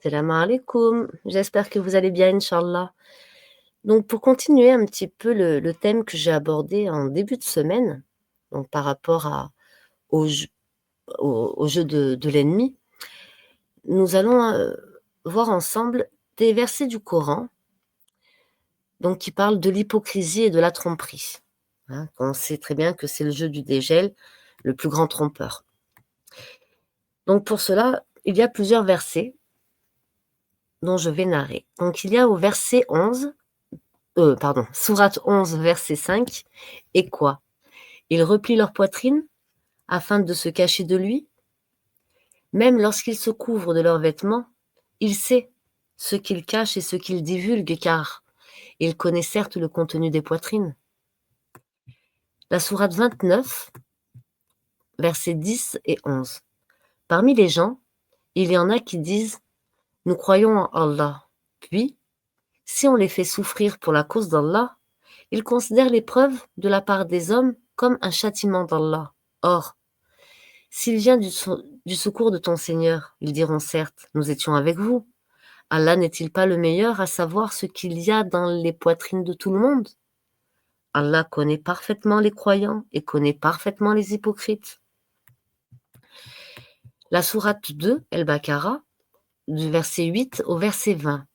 Salam alaikum, j'espère que vous allez bien, Inch'Allah. Donc, pour continuer un petit peu le thème que j'ai abordé en début de semaine, donc par rapport au jeu, au jeu de l'ennemi, nous allons voir ensemble des versets du Coran donc, qui parlent de l'hypocrisie et de la tromperie. Hein, on sait très bien que c'est le jeu du dégel, le plus grand trompeur. Donc, pour cela, il y a plusieurs versets dont je vais narrer. Donc, il y a au verset 11, sourate 11, verset 5, et quoi? Ils replient leur poitrine afin de se cacher de lui. Même lorsqu'ils se couvrent de leurs vêtements, il sait ce qu'ils cachent et ce qu'ils divulguent, car il connaît certes le contenu des poitrines. La sourate 29, versets 10 et 11. Parmi les gens, il y en a qui disent « Nous croyons en Allah ». Puis, si on les fait souffrir pour la cause d'Allah, ils considèrent l'épreuve de la part des hommes comme un châtiment d'Allah. Or, s'il vient du secours de ton Seigneur, ils diront certes, nous étions avec vous. Allah n'est-il pas le meilleur à savoir ce qu'il y a dans les poitrines de tout le monde? Allah connaît parfaitement les croyants et connaît parfaitement les hypocrites. La sourate 2, El-Baqarah, du verset 8 au verset 20.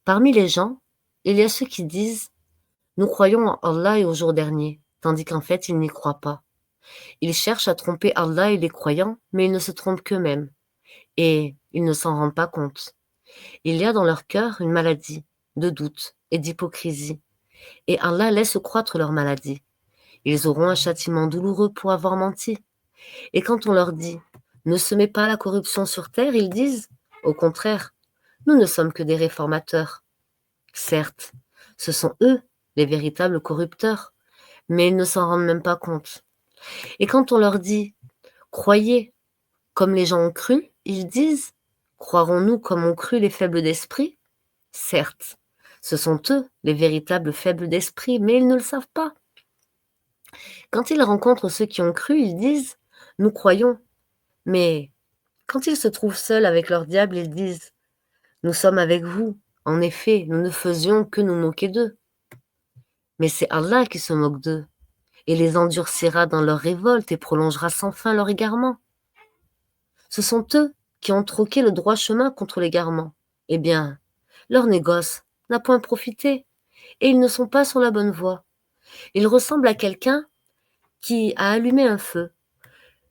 Parmi les gens, il y a ceux qui disent « Nous croyons en Allah et au jour dernier », tandis qu'en fait, ils n'y croient pas. Ils cherchent à tromper Allah et les croyants, mais ils ne se trompent qu'eux-mêmes, et ils ne s'en rendent pas compte. Il y a dans leur cœur une maladie de doute et d'hypocrisie, et Allah laisse croître leur maladie. Ils auront un châtiment douloureux pour avoir menti. Et quand on leur dit « Ne semez pas la corruption sur terre », ils disent « Au contraire, nous ne sommes que des réformateurs. » Certes, ce sont eux les véritables corrupteurs, mais ils ne s'en rendent même pas compte. Et quand on leur dit « Croyez comme les gens ont cru », ils disent « Croirons-nous comme ont cru les faibles d'esprit ?» Certes, ce sont eux les véritables faibles d'esprit, mais ils ne le savent pas. Quand ils rencontrent ceux qui ont cru, ils disent « Nous croyons », mais quand ils se trouvent seuls avec leur diable, ils disent « Nous sommes avec vous, en effet, nous ne faisions que nous moquer d'eux. » Mais c'est Allah qui se moque d'eux, et les endurcira dans leur révolte et prolongera sans fin leur égarement. Ce sont eux qui ont troqué le droit chemin contre l'égarement. Eh bien, leur négoce n'a point profité, et ils ne sont pas sur la bonne voie. Ils ressemblent à quelqu'un qui a allumé un feu.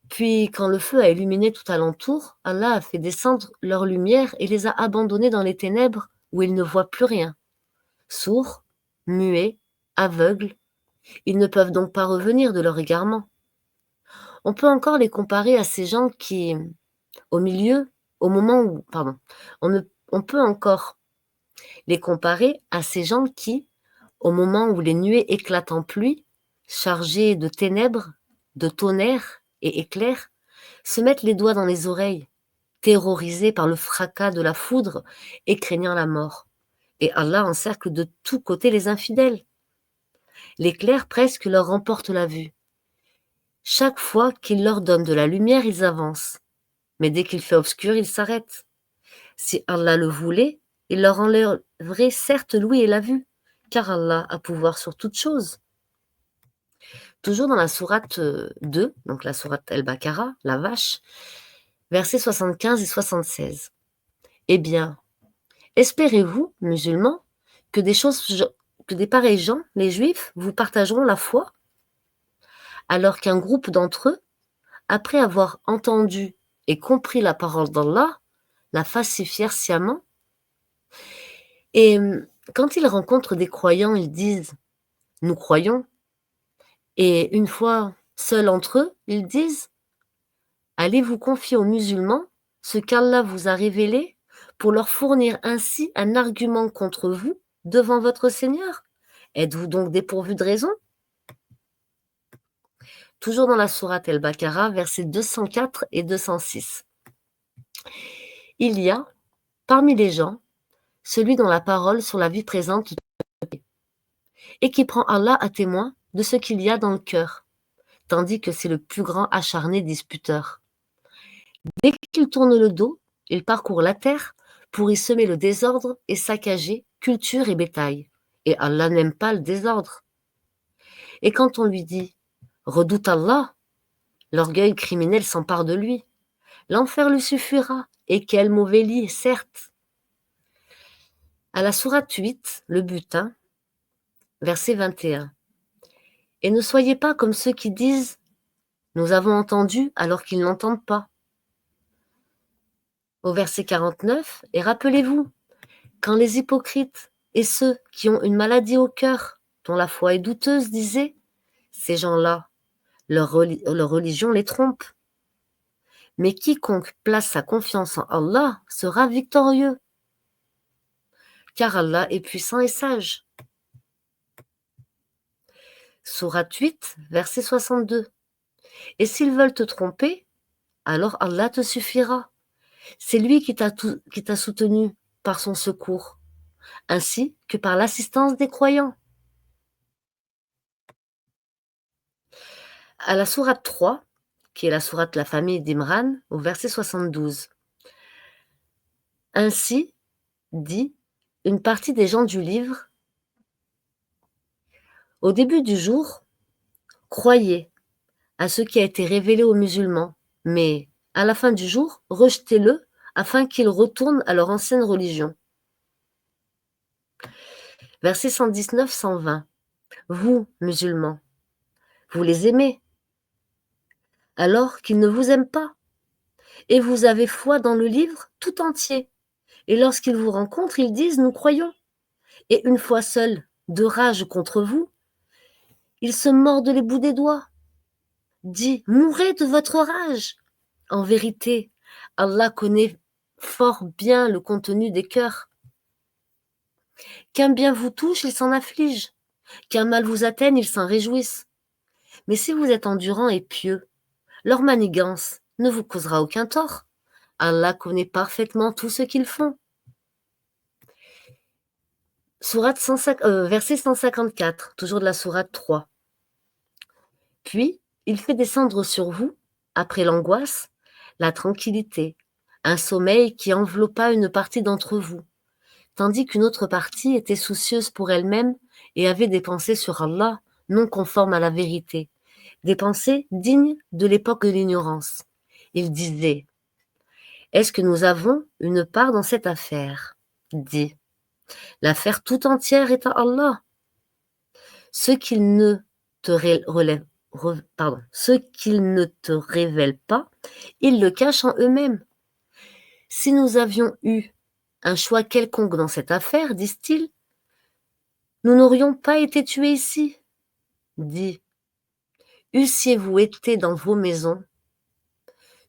Puis, quand le feu a illuminé tout alentour, Allah a fait descendre leur lumière et les a abandonnés dans les ténèbres où ils ne voient plus rien. Sourds, muets, aveugles, ils ne peuvent donc pas revenir de leur égarement. On peut encore les comparer à ces gens qui, au milieu, au moment où, on peut encore les comparer à ces gens qui, au moment où les nuées éclatent en pluie, chargées de ténèbres, de tonnerres et éclairs, se mettent les doigts dans les oreilles, terrorisés par le fracas de la foudre et craignant la mort. Et Allah encercle de tous côtés les infidèles. L'éclair presque leur remporte la vue. Chaque fois qu'il leur donne de la lumière, ils avancent. Mais dès qu'il fait obscur, ils s'arrêtent. Si Allah le voulait, il leur enlèverait certes l'ouïe et la vue, car Allah a pouvoir sur toute chose. Toujours dans la sourate 2, donc la sourate El-Baqarah, la vache, versets 75 et 76. Eh bien, espérez-vous, musulmans, que des pareils gens, les juifs, vous partageront la foi, alors qu'un groupe d'entre eux, après avoir entendu et compris la parole d'Allah, la falsifièrent sciemment. Et quand ils rencontrent des croyants, ils disent « Nous croyons ». Et une fois seuls entre eux, ils disent « Allez vous confier aux musulmans ce qu'Allah vous a révélé pour leur fournir ainsi un argument contre vous devant votre Seigneur. Êtes-vous donc dépourvus de raison ?» Toujours dans la sourate El-Baqarah, versets 204 et 206. Il y a, parmi les gens, celui dont la parole sur la vie présente et qui prend Allah à témoin de ce qu'il y a dans le cœur, tandis que c'est le plus grand acharné disputeur. Dès qu'il tourne le dos, il parcourt la terre pour y semer le désordre et saccager culture et bétail. Et Allah n'aime pas le désordre. Et quand on lui dit « Redoute Allah », l'orgueil criminel s'empare de lui. L'enfer lui suffira. Et quel mauvais lit, certes. À la sourate 8, le butin, verset 21. Et ne soyez pas comme ceux qui disent « Nous avons entendu alors qu'ils n'entendent pas ». Au verset 49, et rappelez-vous, quand les hypocrites et ceux qui ont une maladie au cœur, dont la foi est douteuse, disaient « Ces gens-là, leur religion les trompe. Mais quiconque place sa confiance en Allah sera victorieux, car Allah est puissant et sage. » Sourate 8, verset 62. Et s'ils veulent te tromper, alors Allah te suffira. C'est lui qui t'a soutenu par son secours, ainsi que par l'assistance des croyants. À la sourate 3, qui est la sourate de la famille d'Imran, au verset 72. Ainsi, dit une partie des gens du livre, au début du jour, croyez à ce qui a été révélé aux musulmans, mais à la fin du jour, rejetez-le afin qu'ils retournent à leur ancienne religion. Verset 119-120. Vous, musulmans, vous les aimez, alors qu'ils ne vous aiment pas, et vous avez foi dans le livre tout entier. Et lorsqu'ils vous rencontrent, ils disent « Nous croyons ». Et une fois seuls, de rage contre vous, ils se mordent les bouts des doigts. Dis « Mourez de votre rage ». En vérité, Allah connaît fort bien le contenu des cœurs. Qu'un bien vous touche, il s'en afflige. Qu'un mal vous atteigne, ils s'en réjouissent. Mais si vous êtes endurant et pieux, leur manigance ne vous causera aucun tort. Allah connaît parfaitement tout ce qu'ils font. Sourate verset 154, toujours de la sourate 3. Puis, il fait descendre sur vous, après l'angoisse, la tranquillité, un sommeil qui enveloppa une partie d'entre vous, tandis qu'une autre partie était soucieuse pour elle-même et avait des pensées sur Allah non conformes à la vérité, des pensées dignes de l'époque de l'ignorance. Il disait « Est-ce que nous avons une part dans cette affaire ?» Dis « L'affaire tout entière est à Allah. Ce qu'il ne te révèle pas, ils le cachent en eux-mêmes. Si nous avions eu un choix quelconque dans cette affaire, disent-ils, nous n'aurions pas été tués ici. Dis, eussiez-vous été dans vos maisons,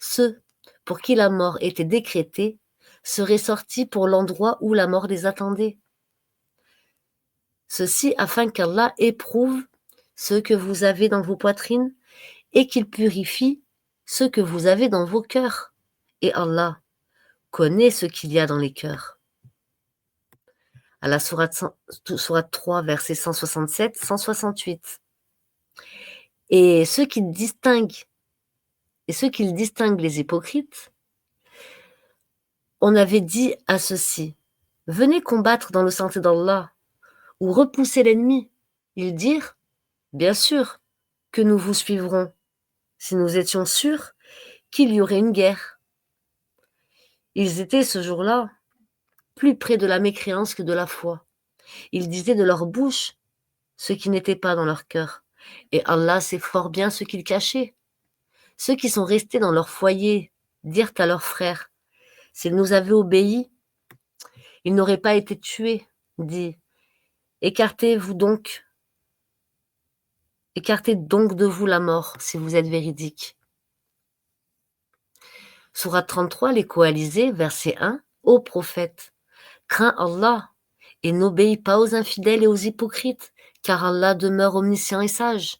ceux pour qui la mort était décrétée seraient sortis pour l'endroit où la mort les attendait. Ceci afin qu'Allah éprouve ce que vous avez dans vos poitrines et qu'il purifie ce que vous avez dans vos cœurs. Et Allah connaît ce qu'il y a dans les cœurs. À la sourate 3, versets 167-168. Et ceux qui distinguent les hypocrites, on avait dit à ceux-ci, venez combattre dans le sentier d'Allah ou repousser l'ennemi. Ils dirent, bien sûr que nous vous suivrons, si nous étions sûrs qu'il y aurait une guerre. Ils étaient ce jour-là plus près de la mécréance que de la foi. Ils disaient de leur bouche ce qui n'était pas dans leur cœur. Et Allah sait fort bien ce qu'ils cachaient. Ceux qui sont restés dans leur foyer dirent à leurs frères, s'ils nous avaient obéi, ils n'auraient pas été tués. Dit, écartez donc de vous la mort, si vous êtes véridiques. Sourate 33, les coalisés, verset 1, ô prophète, crains Allah et n'obéis pas aux infidèles et aux hypocrites, car Allah demeure omniscient et sage.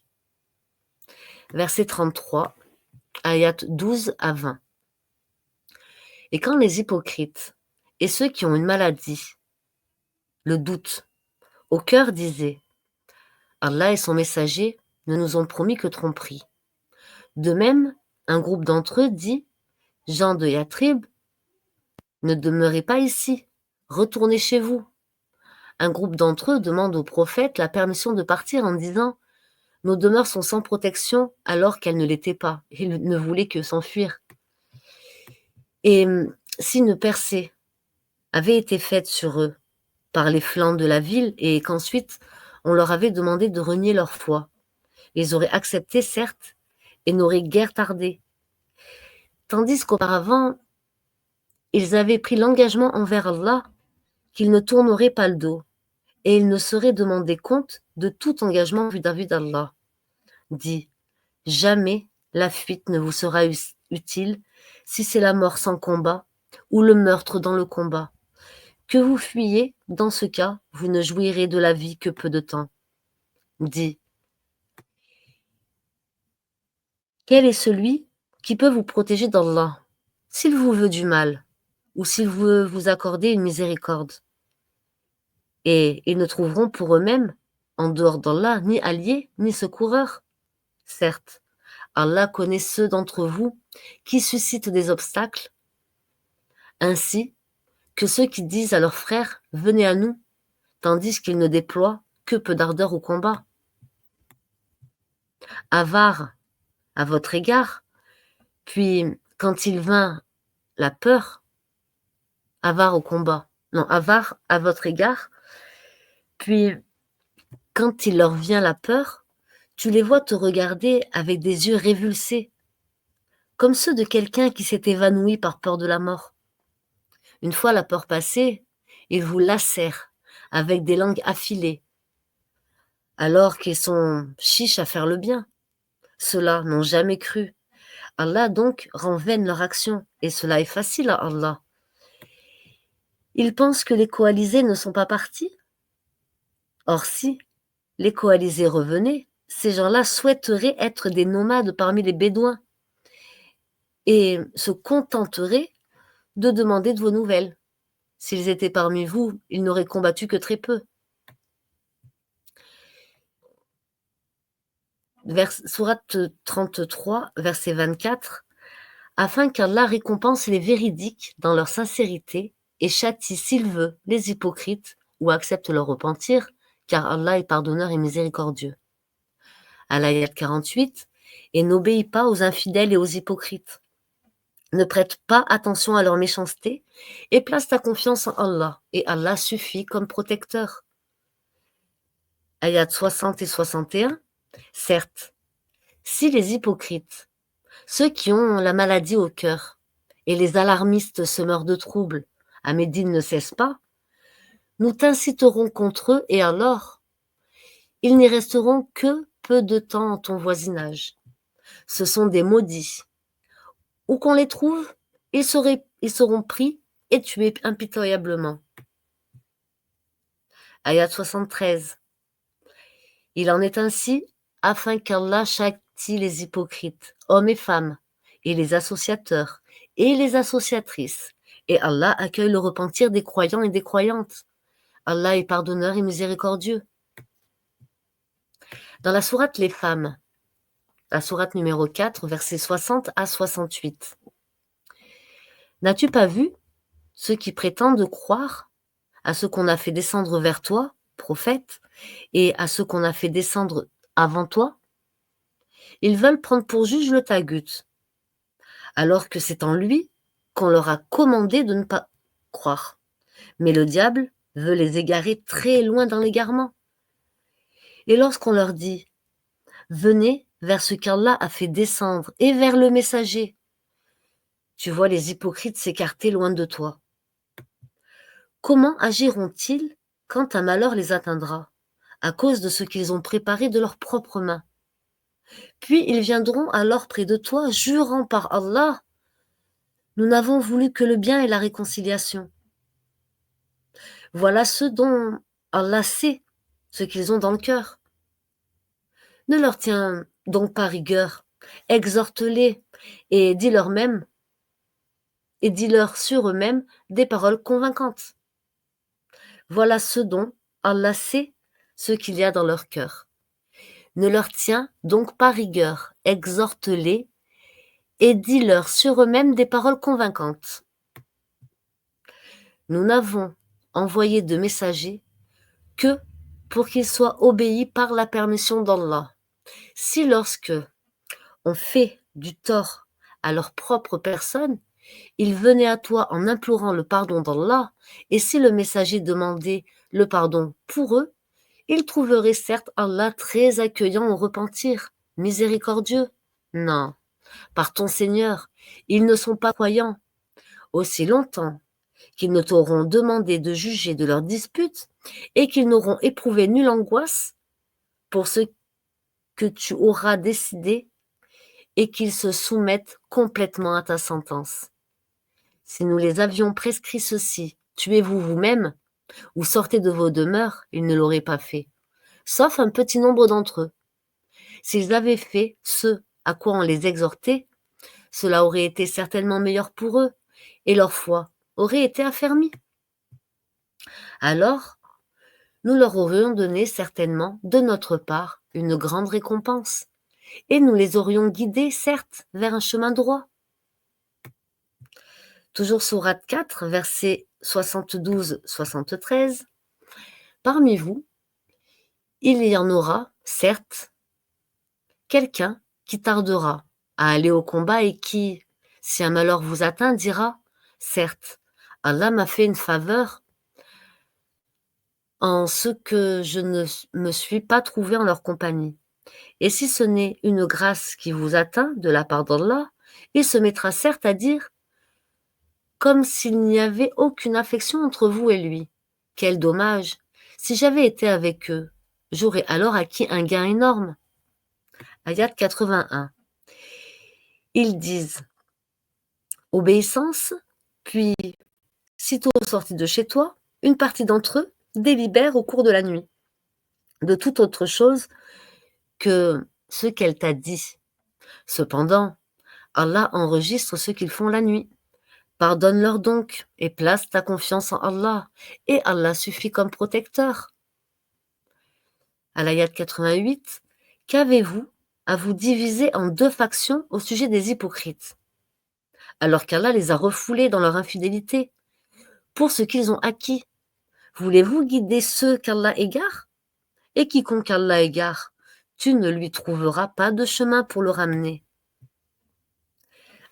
Verset 33, ayat 12 à 20. Et quand les hypocrites et ceux qui ont une maladie, le doute, au cœur disaient, Allah et son messager ne nous ont promis que tromperie. De même, un groupe d'entre eux dit, Jean de Yatrib, Ne demeurez pas ici, retournez chez vous. Un groupe d'entre eux demande au prophète la permission de partir en disant: nos demeures sont sans protection alors qu'elles ne l'étaient pas. Ils ne voulaient que s'enfuir. Et si une percée avait été faite sur eux par les flancs de la ville et qu'ensuite on leur avait demandé de renier leur foi, ils auraient accepté, certes, et n'auraient guère tardé. Tandis qu'auparavant, ils avaient pris l'engagement envers Allah qu'ils ne tourneraient pas le dos et ils ne seraient demandé compte de tout engagement vis-à-vis d'Allah. Dit: jamais la fuite ne vous sera utile si c'est la mort sans combat ou le meurtre dans le combat. Que vous fuyez, dans ce cas, vous ne jouirez de la vie que peu de temps. Dit: quel est celui qui peut vous protéger d'Allah, s'il vous veut du mal, ou s'il veut vous accorder une miséricorde? Et ils ne trouveront pour eux-mêmes, en dehors d'Allah, ni alliés, ni secoureurs. Certes, Allah connaît ceux d'entre vous qui suscitent des obstacles, ainsi que ceux qui disent à leurs frères: venez à nous, tandis qu'ils ne déploient que peu d'ardeur au combat. Avares à votre égard, puis quand il vint la peur, avare au combat, non, avare à votre égard, puis quand il leur vient la peur, tu les vois te regarder avec des yeux révulsés, comme ceux de quelqu'un qui s'est évanoui par peur de la mort. Une fois la peur passée, ils vous lacèrent avec des langues affilées, alors qu'ils sont chiches à faire le bien. Ceux-là n'ont jamais cru. Allah donc rend vaine leur action, et cela est facile à Allah. Ils pensent que les coalisés ne sont pas partis. Or si les coalisés revenaient, ces gens-là souhaiteraient être des nomades parmi les Bédouins et se contenteraient de demander de vos nouvelles. S'ils étaient parmi vous, ils n'auraient combattu que très peu. Sourate 33, verset 24, afin qu'Allah récompense les véridiques dans leur sincérité et châtie, s'il veut, les hypocrites ou accepte leur repentir, car Allah est pardonneur et miséricordieux. À l'ayat 48, et n'obéis pas aux infidèles et aux hypocrites. Ne prête pas attention à leur méchanceté et place ta confiance en Allah, et Allah suffit comme protecteur. Ayat 60 et 61, certes, si les hypocrites, ceux qui ont la maladie au cœur, et les alarmistes semeurs de troubles, à Médine ne cessent pas, nous t'inciterons contre eux, et alors, ils n'y resteront que peu de temps en ton voisinage. Ce sont des maudits. Où qu'on les trouve, ils seront pris et tués impitoyablement. Ayat 73. Il en est ainsi afin qu'Allah châtie les hypocrites, hommes et femmes, et les associateurs, et les associatrices, et Allah accueille le repentir des croyants et des croyantes. Allah est pardonneur et miséricordieux. Dans la sourate Les femmes, la sourate numéro 4, versets 60 à 68. N'as-tu pas vu ceux qui prétendent croire à ce qu'on a fait descendre vers toi, prophète, et à ce qu'on a fait descendre avant toi? Ils veulent prendre pour juge le Tagut, alors que c'est en lui qu'on leur a commandé de ne pas croire. Mais le diable veut les égarer très loin dans l'égarement. Et lorsqu'on leur dit: venez vers ce qu'Allah a fait descendre et vers le messager, tu vois les hypocrites s'écarter loin de toi. Comment agiront-ils quand un malheur les atteindra, à cause de ce qu'ils ont préparé de leurs propres mains? Puis ils viendront alors près de toi, jurant par Allah: nous n'avons voulu que le bien et la réconciliation. Voilà ce dont Allah sait, ce qu'ils ont dans le cœur. Ne leur tiens donc pas rigueur, exhorte-les et dis-leur sur eux-mêmes des paroles convaincantes. Voilà ce dont Allah sait, ce qu'il y a dans leur cœur. Ne leur tiens donc pas rigueur, exhorte-les et dis-leur sur eux-mêmes des paroles convaincantes. nous n'avons envoyé de messagers que pour qu'ils soient obéis par la permission d'Allah. Si lorsque on fait du tort à leur propre personne, ils venaient à toi en implorant le pardon d'Allah, et si le messager demandait le pardon pour eux, ils trouveraient certes Allah très accueillant au repentir, miséricordieux. Non, par ton Seigneur, ils ne sont pas croyants. Aussi longtemps qu'ils ne t'auront demandé de juger de leurs disputes et qu'ils n'auront éprouvé nulle angoisse pour ce que tu auras décidé et qu'ils se soumettent complètement à ta sentence. Si nous les avions prescrit ceci, tuez-vous vous-même ou sortez de vos demeures, ils ne l'auraient pas fait, sauf un petit nombre d'entre eux. S'ils avaient fait ce à quoi on les exhortait, cela aurait été certainement meilleur pour eux, et leur foi aurait été affermie. Alors, nous leur aurions donné certainement, de notre part, une grande récompense, et nous les aurions guidés, certes, vers un chemin droit. Toujours sourate 4, versets 72-73. Parmi vous, il y en aura, certes, quelqu'un qui tardera à aller au combat et qui, si un malheur vous atteint, dira, certes, Allah m'a fait une faveur en ce que je ne me suis pas trouvé en leur compagnie. Et si ce n'est une grâce qui vous atteint de la part d'Allah, il se mettra certes à dire, comme s'il n'y avait aucune affection entre vous et lui. Quel dommage! Si j'avais été avec eux, j'aurais alors acquis un gain énorme. Ayat 81. Ils disent obéissance, puis, sitôt sortis de chez toi, une partie d'entre eux délibère au cours de la nuit de toute autre chose que ce qu'elle t'a dit. Cependant, Allah enregistre ce qu'ils font la nuit. Pardonne-leur donc et place ta confiance en Allah, et Allah suffit comme protecteur. À l'ayat 88, qu'avez-vous à vous diviser en deux factions au sujet des hypocrites, alors qu'Allah les a refoulés dans leur infidélité pour ce qu'ils ont acquis? Voulez-vous guider ceux qu'Allah égare? Et quiconque Allah égare, tu ne lui trouveras pas de chemin pour le ramener.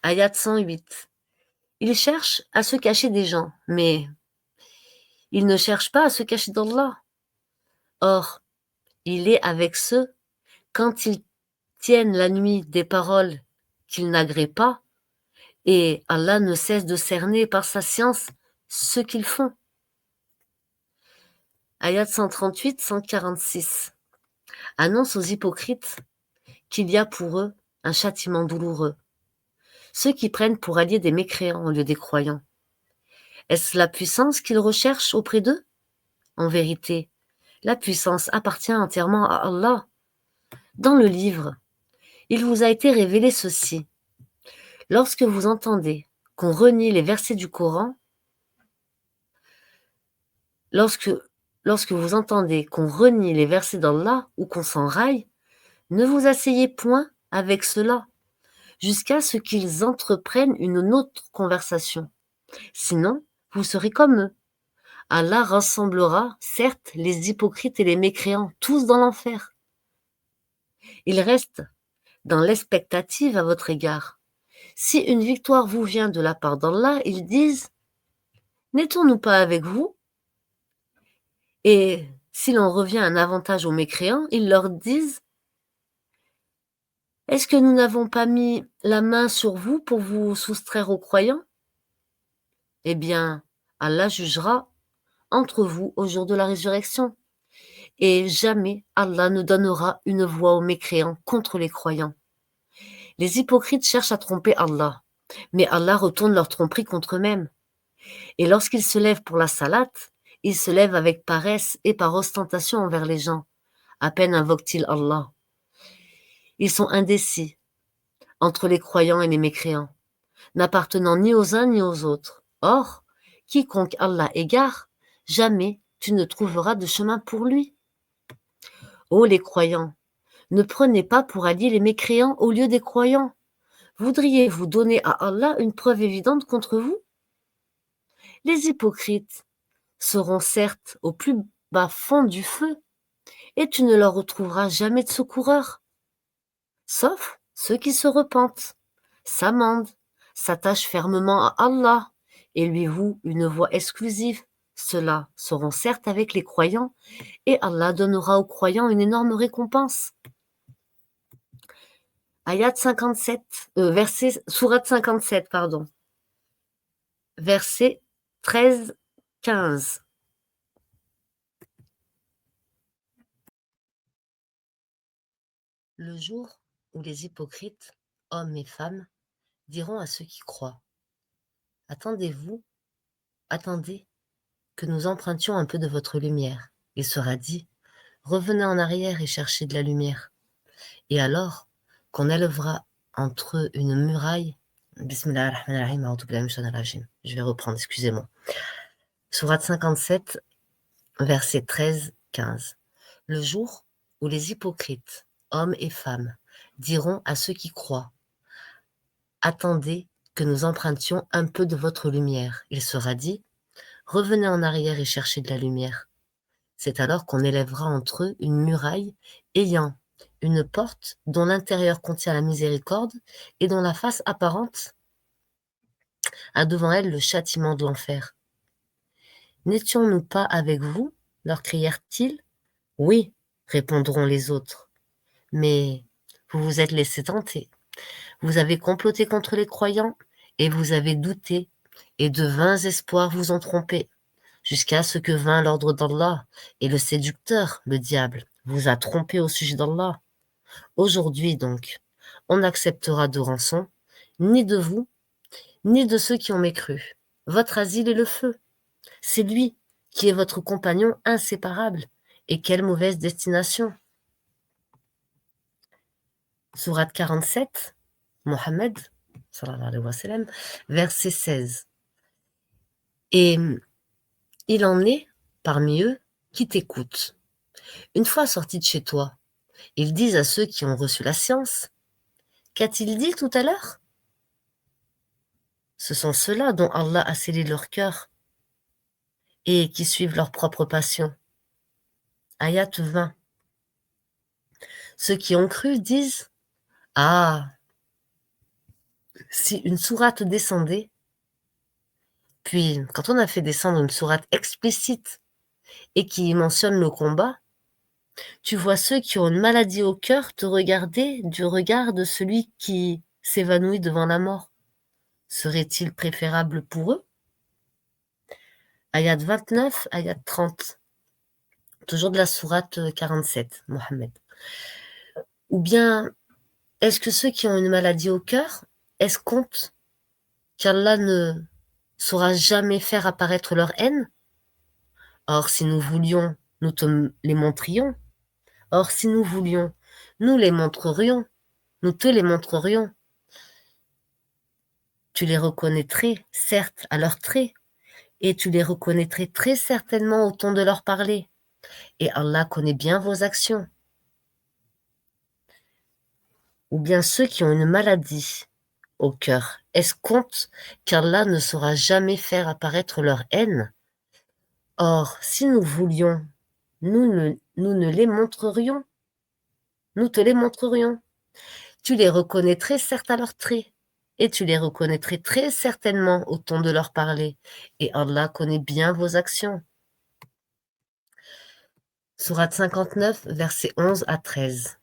Ayat 108. Ils cherchent à se cacher des gens, mais ils ne cherchent pas à se cacher d'Allah. Or, il est avec ceux, quand ils tiennent la nuit des paroles qu'ils n'agréent pas, et Allah ne cesse de cerner par sa science ce qu'ils font. Ayat 138-146. Annonce aux hypocrites qu'il y a pour eux un châtiment douloureux. Ceux qui prennent pour alliés des mécréants au lieu des croyants. Est-ce la puissance qu'ils recherchent auprès d'eux? En vérité, la puissance appartient entièrement à Allah. Dans le livre, il vous a été révélé ceci. Lorsque vous entendez qu'on renie les versets du Coran, lorsque vous entendez qu'on renie les versets d'Allah ou qu'on s'enraille, ne vous asseyez point avec cela jusqu'à ce qu'ils entreprennent une autre conversation. Sinon, vous serez comme eux. Allah rassemblera, certes, les hypocrites et les mécréants, tous dans l'enfer. Ils restent dans l'expectative à votre égard. Si une victoire vous vient de la part d'Allah, ils disent « N'étions-nous pas avec vous ?» Et si l'on revient un avantage aux mécréants, ils leur disent « Est-ce que nous n'avons pas mis la main sur vous pour vous soustraire aux croyants ?» Eh bien, Allah jugera entre vous au jour de la résurrection. Et jamais Allah ne donnera une voix aux mécréants contre les croyants. Les hypocrites cherchent à tromper Allah, mais Allah retourne leur tromperie contre eux-mêmes. Et lorsqu'ils se lèvent pour la salate, ils se lèvent avec paresse et par ostentation envers les gens. À peine invoquent-ils Allah. Ils sont indécis entre les croyants et les mécréants, n'appartenant ni aux uns ni aux autres. Or, quiconque Allah égare, jamais tu ne trouveras de chemin pour lui. Ô les croyants, ne prenez pas pour alliés les mécréants au lieu des croyants. Voudriez-vous donner à Allah une preuve évidente contre vous? Les hypocrites seront certes au plus bas fond du feu, et tu ne leur retrouveras jamais de secoureur, sauf ceux qui se repentent, s'amendent, s'attachent fermement à Allah et lui vouent une voie exclusive. Ceux-là seront certes avec les croyants, et Allah donnera aux croyants une énorme récompense. Ayat 57, sourate 57, pardon. Versets 13-15. Le jour où les hypocrites, hommes et femmes, diront à ceux qui croient: Attendez-vous, attendez que nous empruntions un peu de votre lumière. Il sera dit: Revenez en arrière et cherchez de la lumière. Et alors qu'on élèvera entre eux une muraille. Bismillah ar-Rahman ar-Rahim, a'udhu billahi minash shaitanir rajim. Je vais reprendre, excusez-moi. Sourate 57, versets 13-15. Le jour où les hypocrites, hommes et femmes, diront à ceux qui croient: Attendez que nous empruntions un peu de votre lumière. Il sera dit: Revenez en arrière et cherchez de la lumière. C'est alors qu'on élèvera entre eux une muraille ayant une porte dont l'intérieur contient la miséricorde et dont la face apparente a devant elle le châtiment de l'enfer. N'étions-nous pas avec vous? Leur crièrent-ils. Oui, répondront les autres. Mais vous vous êtes laissés tenter. Vous avez comploté contre les croyants et vous avez douté, et de vains espoirs vous ont trompé, jusqu'à ce que vint l'ordre d'Allah, et le séducteur, le diable, vous a trompé au sujet d'Allah. Aujourd'hui donc, on n'acceptera de rançon, ni de vous, ni de ceux qui ont mécru. Votre asile est le feu. C'est lui qui est votre compagnon inséparable. Et quelle mauvaise destination! Sourate 47, Mohammed, sallallahu alayhi wa sallam, verset 16. Et il en est, parmi eux, qui t'écoutent. Une fois sortis de chez toi, ils disent à ceux qui ont reçu la science: Qu'a-t-il dit tout à l'heure? Ce sont ceux-là dont Allah a scellé leur cœur et qui suivent leur propre passion. Ayat 20. Ceux qui ont cru disent: Ah, si une sourate descendait, puis quand on a fait descendre une sourate explicite et qui mentionne le combat, tu vois ceux qui ont une maladie au cœur te regarder du regard de celui qui s'évanouit devant la mort. Serait-il préférable pour eux? Ayat 29, ayat 30. Toujours de la sourate 47, Mohammed. Ou bien, est-ce que ceux qui ont une maladie au cœur escomptent qu'Allah ne saura jamais faire apparaître leur haine? Or, si nous voulions, nous te les montrions. Or, si nous voulions, nous les montrerions. Nous te les montrerions. Tu les reconnaîtrais, certes, à leurs traits, et tu les reconnaîtrais très certainement au ton de leur parler. Et Allah connaît bien vos actions. Ou bien ceux qui ont une maladie au cœur escomptent qu'Allah ne saura jamais faire apparaître leur haine. Or, si nous voulions, nous ne les montrerions. Nous te les montrerions. Tu les reconnaîtrais certes à leurs traits, et tu les reconnaîtrais très certainement au ton de leur parler. Et Allah connaît bien vos actions. Sourate 59, versets 11 à 13.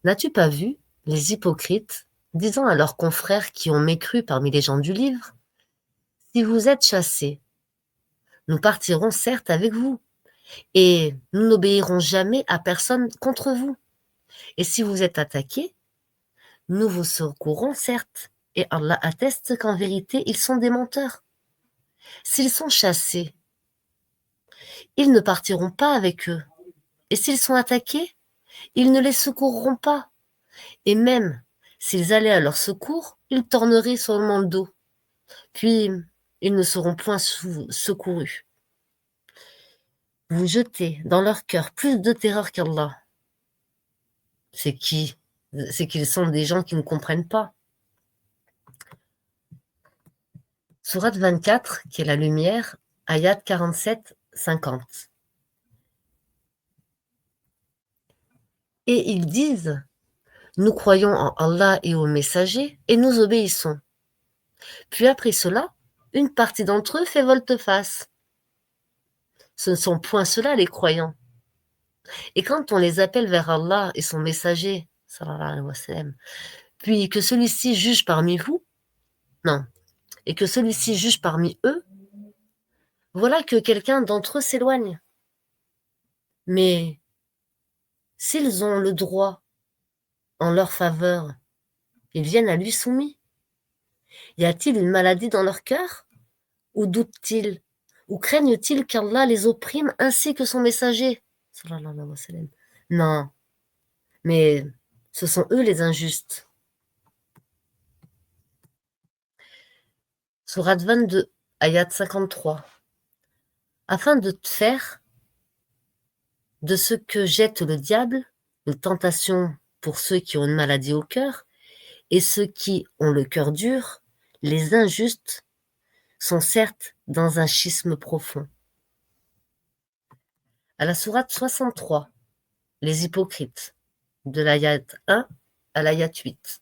N'as-tu pas vu les hypocrites disant à leurs confrères qui ont mécru parmi les gens du livre: Si vous êtes chassés, nous partirons certes avec vous, et nous n'obéirons jamais à personne contre vous. Et si vous êtes attaqués, nous vous secourrons certes, et Allah atteste qu'en vérité, ils sont des menteurs. S'ils sont chassés, ils ne partiront pas avec eux, et s'ils sont attaqués, ils ne les secourront pas. Et même s'ils allaient à leur secours, ils tourneraient seulement le dos. Puis, ils ne seront point secourus. Vous jetez dans leur cœur plus de terreur qu'Allah. C'est qu'ils sont des gens qui ne comprennent pas. Sourate 24, qui est la lumière, ayat 47-50. Et ils disent, nous croyons en Allah et aux messagers, et nous obéissons. Puis après cela, une partie d'entre eux fait volte-face. Ce ne sont point ceux-là les croyants. Et quand on les appelle vers Allah et son messager, sallallahu alayhi wa sallam, puis que celui-ci juge parmi vous, non, et que celui-ci juge parmi eux, voilà que quelqu'un d'entre eux s'éloigne. Mais s'ils ont le droit en leur faveur, ils viennent à lui soumis. Y a-t-il une maladie dans leur cœur? Ou doutent-ils? Ou craignent-ils qu'Allah les opprime ainsi que son messager? Sallallahu alayhi wa sallam. Non, mais ce sont eux les injustes. Sourate 22, ayat 53. Afin de te faire de ce que jette le diable, une tentation pour ceux qui ont une maladie au cœur, et ceux qui ont le cœur dur, les injustes, sont certes dans un schisme profond. À la sourate 63, les hypocrites, de l'ayat 1 à l'ayat 8.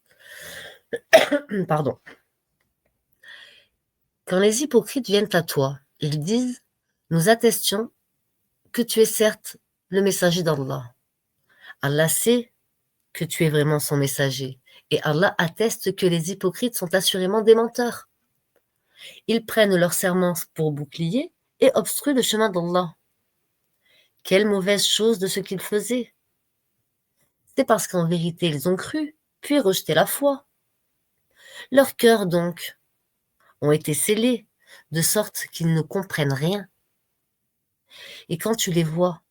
Pardon. Quand les hypocrites viennent à toi, ils disent, nous attestions que tu es certes le messager d'Allah. Allah sait que tu es vraiment son messager, et Allah atteste que les hypocrites sont assurément des menteurs. Ils prennent leur serment pour bouclier et obstruent le chemin d'Allah. Quelle mauvaise chose de ce qu'ils faisaient! C'est parce qu'en vérité ils ont cru, puis rejeté la foi. Leurs cœurs donc ont été scellés, de sorte qu'ils ne comprennent rien. Et quand tu les vois,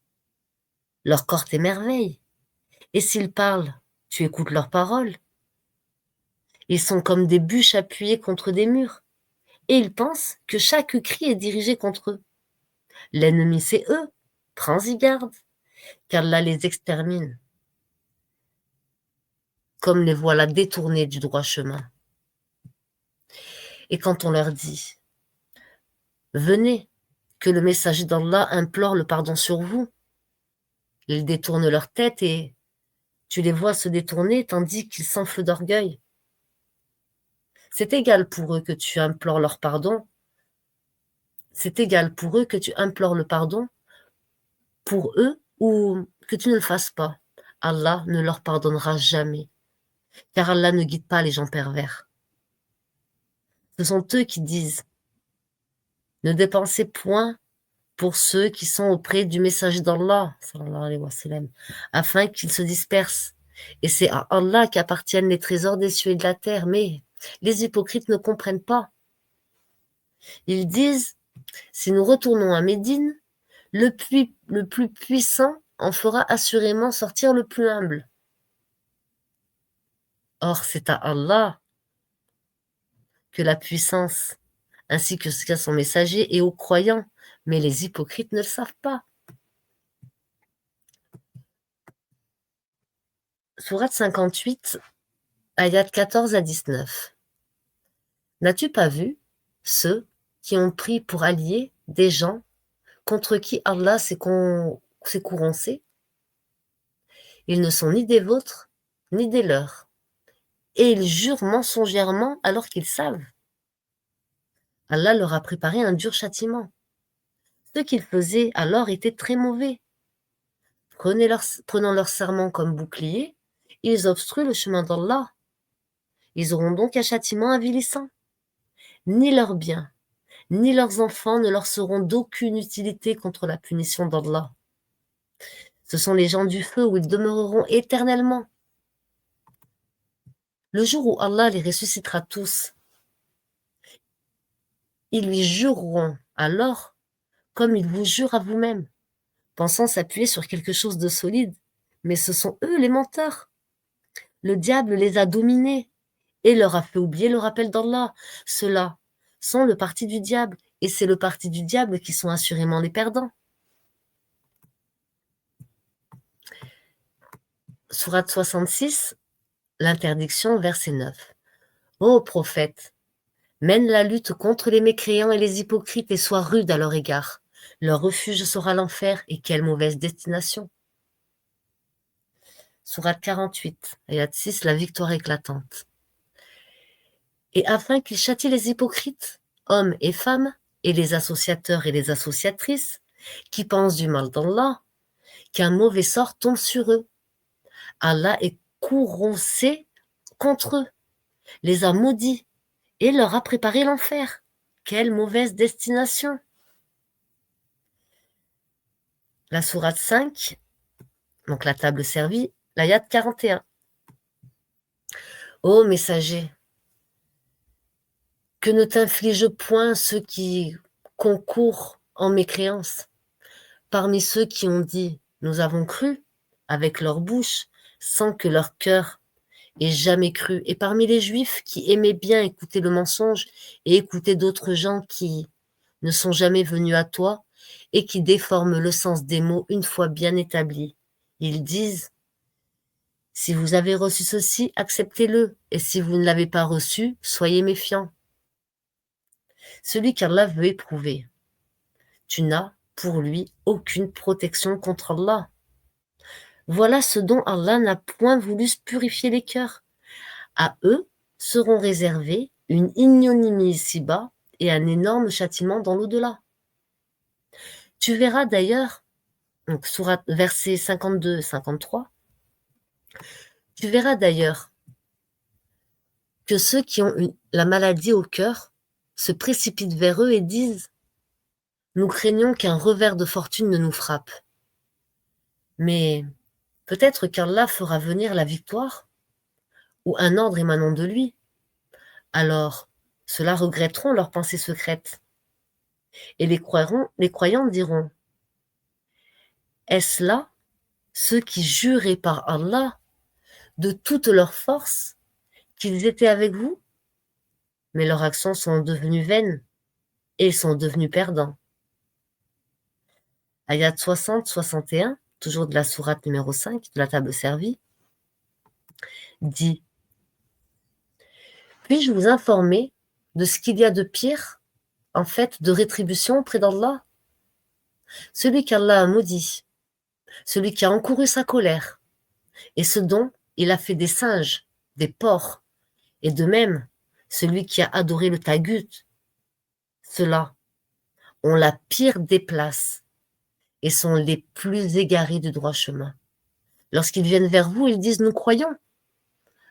leur corps t'émerveille, et s'ils parlent, tu écoutes leurs paroles. Ils sont comme des bûches appuyées contre des murs, et ils pensent que chaque cri est dirigé contre eux. L'ennemi, c'est eux. Prends-y garde, qu'Allah les extermine, comme les voilà détournés du droit chemin. Et quand on leur dit, venez, que le messager d'Allah implore le pardon sur vous, ils détournent leur tête et tu les vois se détourner tandis qu'ils s'enflent d'orgueil. C'est égal pour eux que tu implores leur pardon. C'est égal pour eux que tu implores le pardon pour eux ou que tu ne le fasses pas. Allah ne leur pardonnera jamais, car Allah ne guide pas les gens pervers. Ce sont eux qui disent, ne dépensez point pour ceux qui sont auprès du messager d'Allah, sallallahu alayhi wa sallam, afin qu'ils se dispersent. Et c'est à Allah qu'appartiennent les trésors des cieux et de la terre. Mais les hypocrites ne comprennent pas. Ils disent, si nous retournons à Médine, le plus puissant en fera assurément sortir le plus humble. Or, c'est à Allah que la puissance, ainsi que ce qu'a son messager, et aux croyants, mais les hypocrites ne le savent pas. Sourate 58, ayat 14 à 19. N'as-tu pas vu ceux qui ont pris pour alliés des gens contre qui Allah s'est courancé? Ils ne sont ni des vôtres, ni des leurs, et ils jurent mensongèrement alors qu'ils savent. Allah leur a préparé un dur châtiment. Ce qu'ils faisaient alors était très mauvais. Prenant leur serment comme bouclier, ils obstruent le chemin d'Allah. Ils auront donc un châtiment avilissant. Ni leurs biens, ni leurs enfants ne leur seront d'aucune utilité contre la punition d'Allah. Ce sont les gens du feu où ils demeureront éternellement. Le jour où Allah les ressuscitera tous, ils lui jureront alors comme ils vous jurent à vous-même, pensant s'appuyer sur quelque chose de solide. Mais ce sont eux les menteurs. Le diable les a dominés et leur a fait oublier le rappel d'Allah. Ceux-là sont le parti du diable, et c'est le parti du diable qui sont assurément les perdants. Sourate 66, l'interdiction, verset 9. Ô prophète, Mène la lutte contre les mécréants et les hypocrites et sois rude à leur égard. Leur refuge sera l'enfer et quelle mauvaise destination. Sourate 48, ayat 6, la victoire éclatante. Et afin qu'il châtie les hypocrites, hommes et femmes, et les associateurs et les associatrices, qui pensent du mal d'Allah, qu'un mauvais sort tombe sur eux. Allah est courroucé contre eux, les a maudits et leur a préparé l'enfer. Quelle mauvaise destination! La sourate 5, donc la table servie, l'ayat 41. Ô messager, que ne t'inflige point ceux qui concourent en mécréance, parmi ceux qui ont dit « Nous avons cru » avec leur bouche, sans que leur cœur ait jamais cru, et parmi les Juifs qui aimaient bien écouter le mensonge et écouter d'autres gens qui ne sont jamais venus à toi et qui déforment le sens des mots une fois bien établis. Ils disent « Si vous avez reçu ceci, acceptez-le, et si vous ne l'avez pas reçu, soyez méfiants. » Celui qu'Allah veut éprouver, tu n'as pour lui aucune protection contre Allah. Voilà ce dont Allah n'a point voulu purifier les cœurs. À eux seront réservés une ignominie ici-bas et un énorme châtiment dans l'au-delà. Tu verras d'ailleurs, donc sourate versets 52-53, tu verras d'ailleurs que ceux qui ont la maladie au cœur se précipitent vers eux et disent « Nous craignons qu'un revers de fortune ne nous frappe. » Mais peut-être qu'Allah fera venir la victoire ou un ordre émanant de lui. Alors, ceux-là regretteront leurs pensées secrètes. Et les croyants diront, est-ce là ceux qui juraient par Allah de toute leur force qu'ils étaient avec vous? Mais leurs actions sont devenues vaines et ils sont devenus perdants. Ayat 60-61, toujours de la sourate numéro 5 de la table servie, dit « Puis-je vous informer de ce qu'il y a de pire, en fait, de rétribution auprès d'Allah? Celui qu'Allah a maudit, celui qui a encouru sa colère, et ce dont il a fait des singes, des porcs, et de même, celui qui a adoré le tagut, ceux-là ont la pire des places et sont les plus égarés du droit chemin. Lorsqu'ils viennent vers vous, ils disent « Nous croyons »,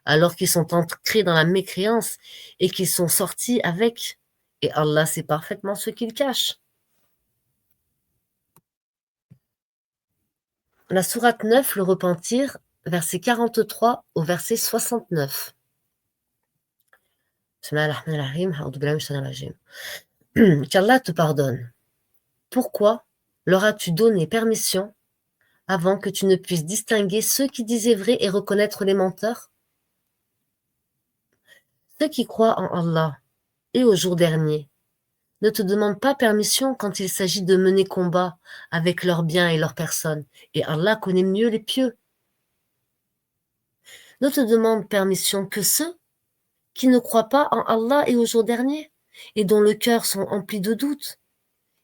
alors qu'ils sont entrés dans la mécréance et qu'ils sont sortis avec. Et Allah sait parfaitement ce qu'ils cachent. La sourate 9, le repentir, verset 43 au verset 69. Qu'Allah te pardonne. Pourquoi leur as-tu donné permission avant que tu ne puisses distinguer ceux qui disaient vrai et reconnaître les menteurs? Ceux qui croient en Allah et au jour dernier ne te demandent pas permission quand il s'agit de mener combat avec leurs biens et leurs personnes, et Allah connaît mieux les pieux. Ne te demandent permission que ceux qui ne croient pas en Allah et au jour dernier, et dont le cœur sont emplis de doutes.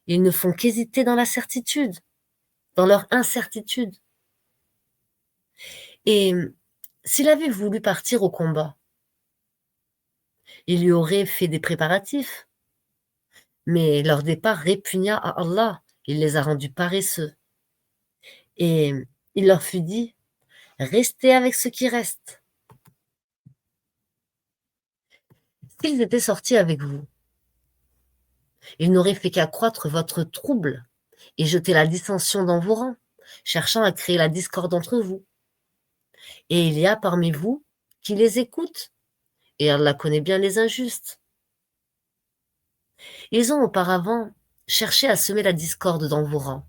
Ils ne font qu'hésiter dans la certitude, dans leur incertitude. Et s'il avait voulu partir au combat, il lui aurait fait des préparatifs, mais leur départ répugna à Allah, il les a rendus paresseux. Et il leur fut dit, restez avec ce qui reste. S'ils étaient sortis avec vous, ils n'auraient fait qu'accroître votre trouble et jeter la dissension dans vos rangs, cherchant à créer la discorde entre vous. Et il y a parmi vous qui les écoutent, et Allah connaît bien les injustes. Ils ont auparavant cherché à semer la discorde dans vos rangs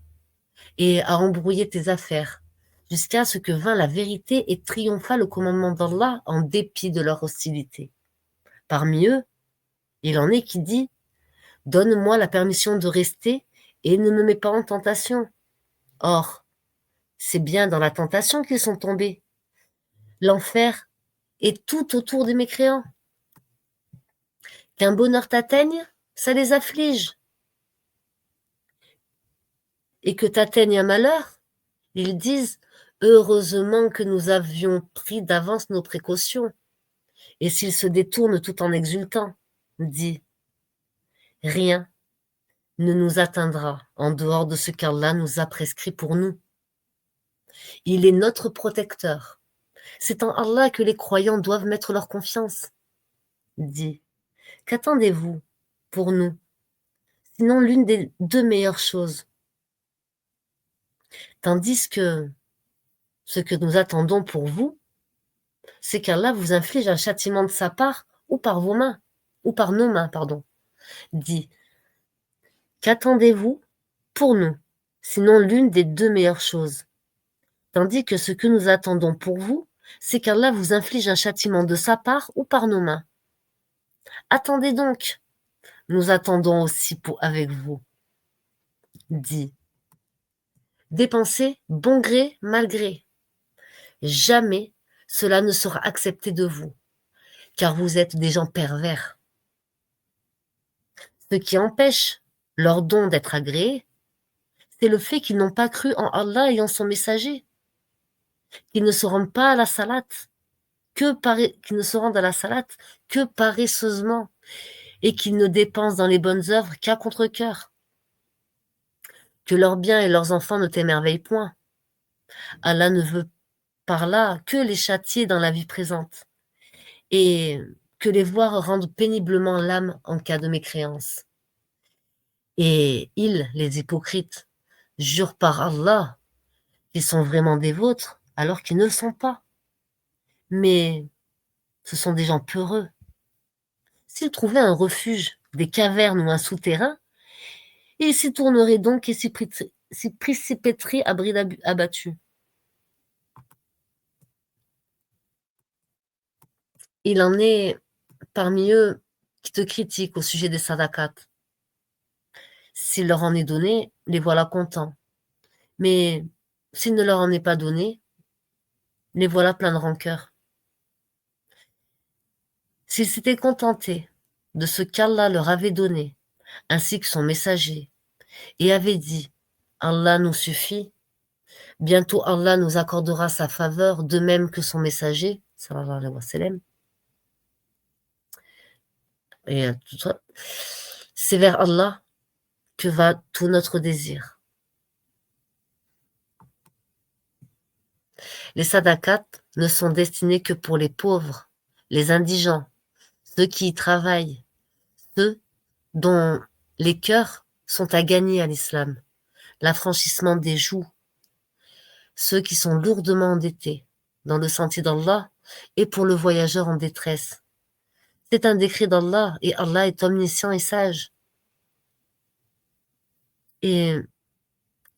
et à embrouiller tes affaires, jusqu'à ce que vint la vérité et triompha le commandement d'Allah en dépit de leur hostilité. Parmi eux, il en est qui dit « Donne-moi la permission de rester et ne me mets pas en tentation. » Or, c'est bien dans la tentation qu'ils sont tombés. L'enfer est tout autour des mécréants. Qu'un bonheur t'atteigne, ça les afflige. Et que t'atteigne un malheur, ils disent: «Heureusement que nous avions pris d'avance nos précautions». Et s'ils se détournent tout en exultant, dis: «Rien ne nous atteindra en dehors de ce qu'Allah nous a prescrit pour nous. Il est notre protecteur. C'est en Allah que les croyants doivent mettre leur confiance». Dis: «Qu'attendez-vous pour nous, sinon l'une des 2 meilleures choses? Tandis que ce que nous attendons pour vous, c'est qu'Allah vous inflige un châtiment de sa part ou par vos mains, ou par nos mains, pardon. Dis: qu'attendez-vous pour nous, sinon l'une des 2 meilleures choses? Tandis que ce que nous attendons pour vous, c'est qu'Allah vous inflige un châtiment de sa part ou par nos mains. Attendez donc, nous attendons aussi avec vous. Dis: dépensez bon gré, mal gré. Jamais cela ne sera accepté de vous, car vous êtes des gens pervers. Ce qui empêche leur don d'être agréé, c'est le fait qu'ils n'ont pas cru en Allah et en son messager, qu'ils ne se rendent pas à la salate, qu'ils ne se rendent à la salate que paresseusement, et qu'ils ne dépensent dans les bonnes œuvres qu'à contre-cœur. Que leurs biens et leurs enfants ne t'émerveillent point. Allah ne veut par là que les châtier dans la vie présente, et que les voir rendre péniblement l'âme en cas de mécréance. Et ils, les hypocrites, jurent par Allah qu'ils sont vraiment des vôtres, alors qu'ils ne le sont pas. Mais ce sont des gens peureux. S'ils trouvaient un refuge, des cavernes ou un souterrain, ils s'y tourneraient donc et s'y précipiteraient à bride abattu. Il en est parmi eux qui te critiquent au sujet des sadaqat. S'il leur en est donné, les voilà contents. Mais s'il ne leur en est pas donné, les voilà pleins de rancœur. S'ils s'étaient contentés de ce qu'Allah leur avait donné, ainsi que son messager, et avaient dit: Allah nous suffit, bientôt Allah nous accordera sa faveur, de même que son messager, sallallahu alayhi wa sallam. Et c'est vers Allah que va tout notre désir. Les sadaqat ne sont destinés que pour les pauvres, les indigents, ceux qui y travaillent, ceux dont les cœurs sont à gagner à l'islam, l'affranchissement des joues, ceux qui sont lourdement endettés dans le sentier d'Allah et pour le voyageur en détresse. C'est un décret d'Allah et Allah est omniscient et sage. Et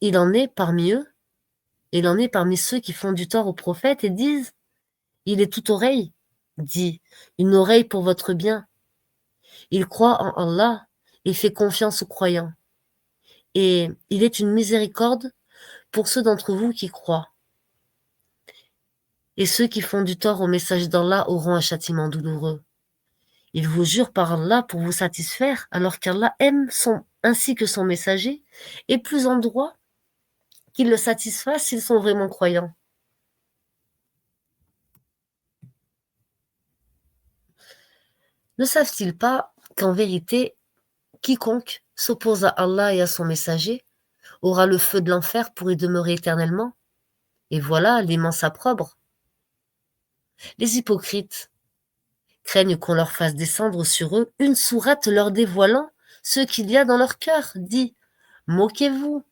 il en est parmi eux, il en est parmi ceux qui font du tort au prophète et disent: il est tout oreille, dit, une oreille pour votre bien. Il croit en Allah et fait confiance aux croyants. Et il est une miséricorde pour ceux d'entre vous qui croient. Et ceux qui font du tort au message d'Allah auront un châtiment douloureux. Il vous jure par Allah pour vous satisfaire, alors qu'Allah aime ainsi que son messager, et plus en droit qu'il le satisfasse s'ils sont vraiment croyants. Ne savent-ils pas qu'en vérité, quiconque s'oppose à Allah et à son messager aura le feu de l'enfer pour y demeurer éternellement? Et voilà l'immense opprobre. Les hypocrites craignent qu'on leur fasse descendre sur eux une sourate leur dévoilant ce qu'il y a dans leur cœur. Dit: moquez-vous,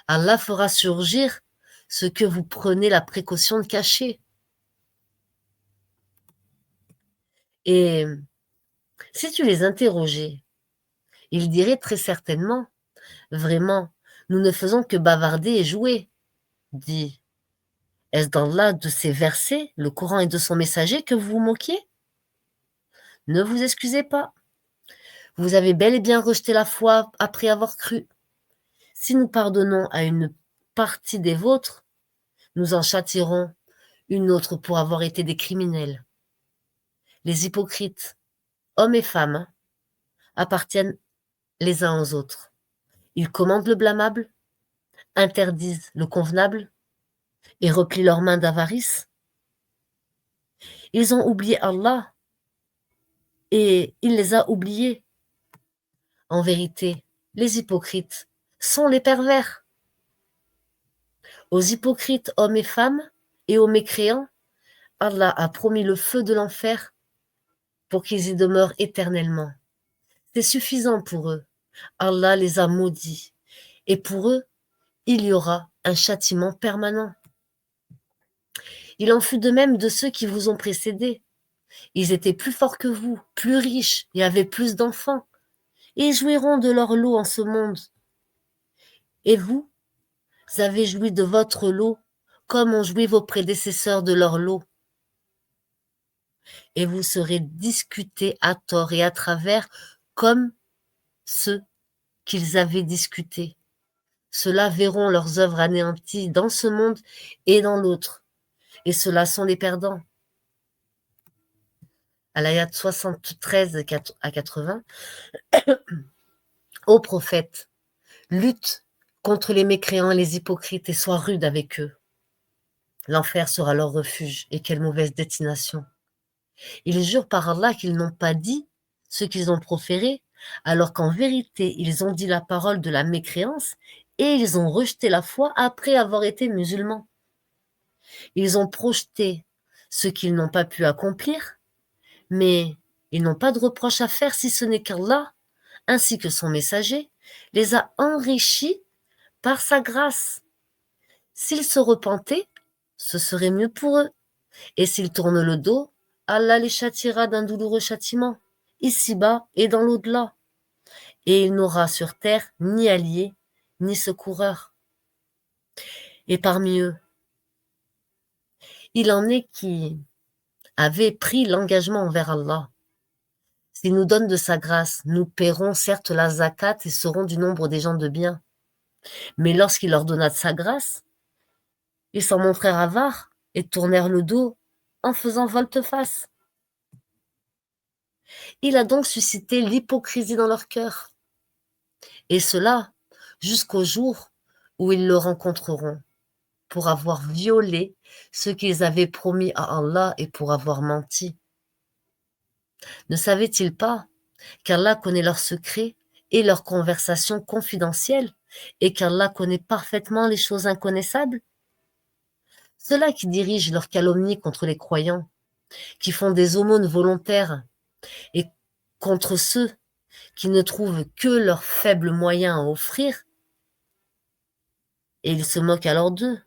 Allah fera surgir ce que vous prenez la précaution de cacher. Et si tu les interrogeais, ils diraient très certainement: vraiment, nous ne faisons que bavarder et jouer. Dit: est-ce d'Allah, de ses versets, le Coran et de son messager que vous vous moquiez? Ne vous excusez pas. Vous avez bel et bien rejeté la foi après avoir cru. Si nous pardonnons à une partie des vôtres, nous en châtierons une autre pour avoir été des criminels. Les hypocrites, hommes et femmes, appartiennent les uns aux autres. Ils commandent le blâmable, interdisent le convenable et replient leurs mains d'avarice. Ils ont oublié Allah et il les a oubliés. En vérité, les hypocrites sont les pervers. Aux hypocrites hommes et femmes et aux mécréants, Allah a promis le feu de l'enfer pour qu'ils y demeurent éternellement. C'est suffisant pour eux. Allah les a maudits. Et pour eux, il y aura un châtiment permanent. Il en fut de même de ceux qui vous ont précédés. Ils étaient plus forts que vous, plus riches et avaient plus d'enfants. Et ils jouiront de leur lot en ce monde. Et vous avez joui de votre lot comme ont joui vos prédécesseurs de leur lot. Et vous serez discutés à tort et à travers comme ceux qu'ils avaient discutés. Ceux-là verront leurs œuvres anéanties dans ce monde et dans l'autre. Et ceux-là sont les perdants. À l'ayat 73 à 80, ô prophète, lutte contre les mécréants et les hypocrites et sois rude avec eux. L'enfer sera leur refuge et quelle mauvaise destination. Ils jurent par Allah qu'ils n'ont pas dit ce qu'ils ont proféré, alors qu'en vérité, ils ont dit la parole de la mécréance et ils ont rejeté la foi après avoir été musulmans. Ils ont projeté ce qu'ils n'ont pas pu accomplir, mais ils n'ont pas de reproche à faire si ce n'est qu'Allah, ainsi que son messager, les a enrichis par sa grâce. S'ils se repentaient, ce serait mieux pour eux. Et s'ils tournent le dos, Allah les châtiera d'un douloureux châtiment, ici-bas et dans l'au-delà. Et il n'aura sur terre ni alliés, ni secoureurs. Et parmi eux, il en est qui avaient pris l'engagement envers Allah. S'il nous donne de sa grâce, nous paierons certes la zakat et serons du nombre des gens de bien. Mais lorsqu'il leur donna de sa grâce, ils s'en montrèrent avares et tournèrent le dos en faisant volte-face. Il a donc suscité l'hypocrisie dans leur cœur. Et cela jusqu'au jour où ils le rencontreront, pour avoir violé ce qu'ils avaient promis à Allah et pour avoir menti. Ne savaient-ils pas qu'Allah connaît leurs secrets et leurs conversations confidentielles et qu'Allah connaît parfaitement les choses inconnaissables? Ceux-là qui dirigent leurs calomnies contre les croyants, qui font des aumônes volontaires et contre ceux qui ne trouvent que leurs faibles moyens à offrir, et ils se moquent alors d'eux,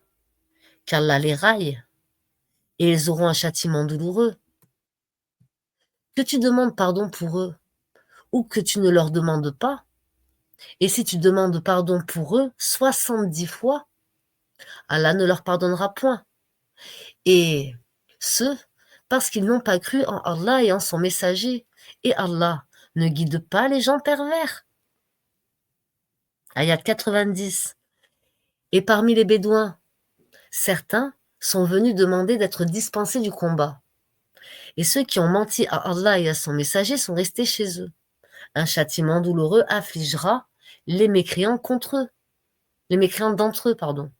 qu'Allah les raille, et ils auront un châtiment douloureux. Que tu demandes pardon pour eux, ou que tu ne leur demandes pas, et si tu demandes pardon pour eux 70 fois, Allah ne leur pardonnera point. Et ce, parce qu'ils n'ont pas cru en Allah et en son messager, et Allah ne guide pas les gens pervers. Ayat 90. Et parmi les Bédouins, certains sont venus demander d'être dispensés du combat. Et ceux qui ont menti à Allah et à son messager sont restés chez eux. Un châtiment douloureux affligera les mécréants contre eux. Les mécréants d'entre eux, pardon.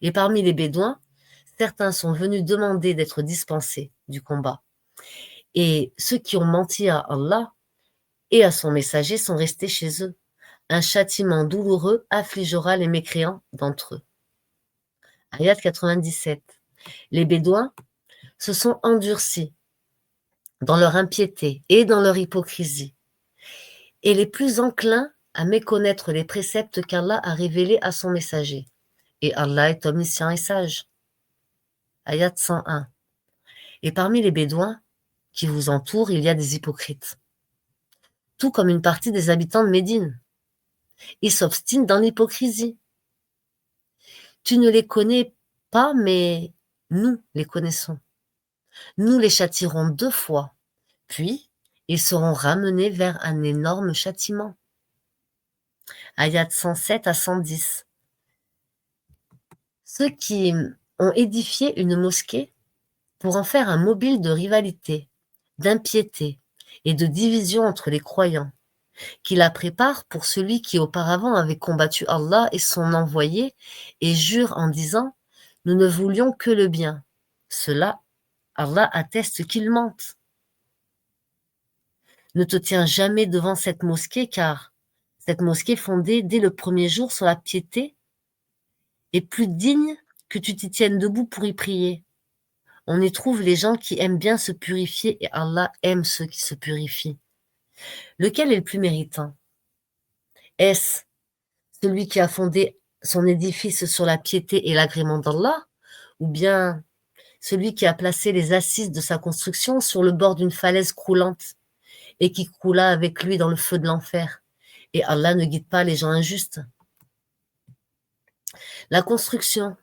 Et parmi les Bédouins, certains sont venus demander d'être dispensés du combat. Et ceux qui ont menti à Allah et à son messager sont restés chez eux. Un châtiment douloureux affligera les mécréants d'entre eux. Ayat 97. Les Bédouins se sont endurcis dans leur impiété et dans leur hypocrisie, et les plus enclins à méconnaître les préceptes qu'Allah a révélés à son messager. Et Allah est omniscient et sage. Ayat 101. Et parmi les Bédouins qui vous entourent, il y a des hypocrites, tout comme une partie des habitants de Médine. Ils s'obstinent dans l'hypocrisie. Tu ne les connais pas, mais nous les connaissons. Nous les châtierons 2 fois, puis ils seront ramenés vers un énorme châtiment. Ayat 107 à 110. Ceux qui ont édifié une mosquée pour en faire un mobile de rivalité, d'impiété et de division entre les croyants, qui la prépare pour celui qui auparavant avait combattu Allah et son envoyé et jure en disant: Nous ne voulions que le bien. Cela, Allah atteste qu'il mente. Ne te tiens jamais devant cette mosquée, car cette mosquée fondée dès le premier jour sur la piété est plus digne que tu t'y tiennes debout pour y prier. On y trouve les gens qui aiment bien se purifier et Allah aime ceux qui se purifient. Lequel est le plus méritant? Est-ce celui qui a fondé son édifice sur la piété et l'agrément d'Allah, ou bien celui qui a placé les assises de sa construction sur le bord d'une falaise croulante et qui croula avec lui dans le feu de l'enfer? Et Allah ne guide pas les gens injustes. La construction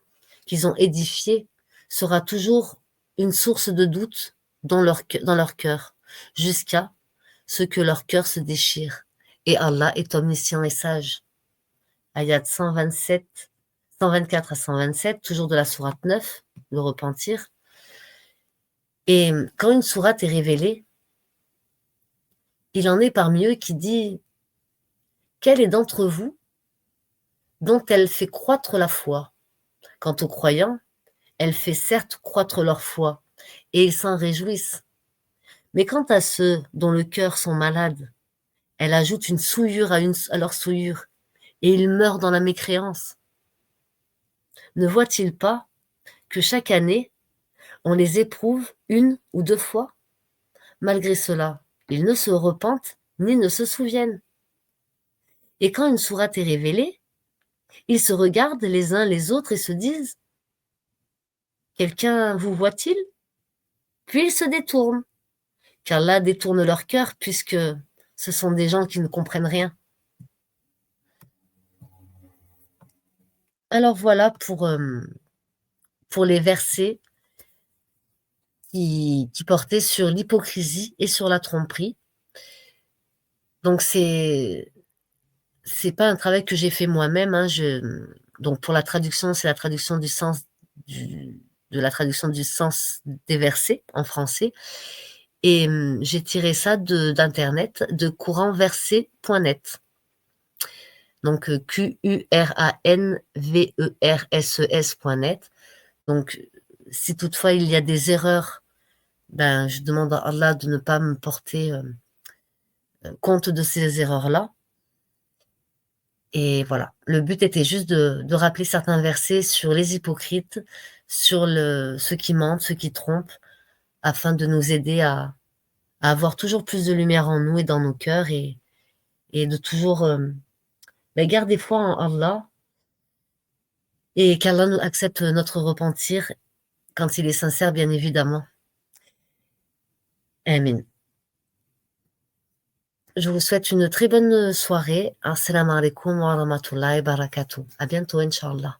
qu'ils ont édifiée sera toujours une source de doute dans leur cœur, jusqu'à ce que leur cœur se déchire. Et Allah est omniscient et sage. Ayat 127, 124 à 127, toujours de la sourate 9, le repentir. Et quand une sourate est révélée, il en est parmi eux qui dit: Quel est d'entre vous dont elle fait croître la foi? Quant aux croyants, elle fait certes croître leur foi, et ils s'en réjouissent. Mais quant à ceux dont le cœur sont malades, elle ajoute une souillure à leur souillure, et ils meurent dans la mécréance. Ne voient-ils pas que chaque année, on les éprouve une ou deux fois? Malgré cela, ils ne se repentent ni ne se souviennent. Et quand une sourate est révélée, ils se regardent les uns les autres et se disent: Quelqu'un vous voit-il? Puis ils se détournent, car là détourne leur cœur, puisque ce sont des gens qui ne comprennent rien. Alors voilà pour les versets qui portaient sur l'hypocrisie et sur la tromperie. Donc c'est pas un travail que j'ai fait moi-même, hein. Donc pour la traduction, c'est la traduction du sens de la traduction du sens des versets en français. Et j'ai tiré ça d'internet, de courantverset.net. Donc QURANVERSES.net. Donc si toutefois il y a des erreurs, ben je demande à Allah de ne pas me porter compte de ces erreurs-là. Et voilà, le but était juste de rappeler certains versets sur les hypocrites, sur ceux qui mentent, ceux qui trompent, afin de nous aider à avoir toujours plus de lumière en nous et dans nos cœurs, et de toujours garder foi en Allah, et qu'Allah nous accepte notre repentir quand il est sincère, bien évidemment. Amen. Je vous souhaite une très bonne soirée. Assalamu alaikum wa rahmatullahi wa barakatuh. À bientôt, Inch'Allah.